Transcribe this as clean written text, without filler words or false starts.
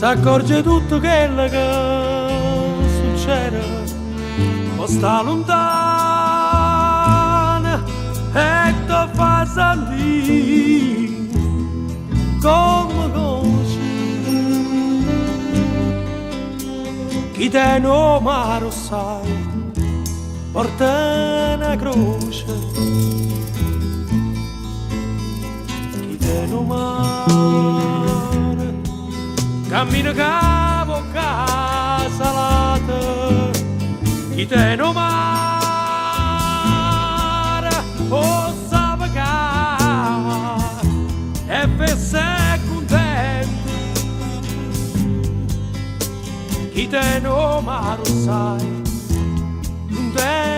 s'accorge tutto quello che succede, ma sta lontana e ti fa sentire come conosci. Chi te non maro sai, porta una croce. Chi te non mare, cammina cavo casalata. Chi te non mare, o sa pagare e fesse contento. Chi te non maro sai, non te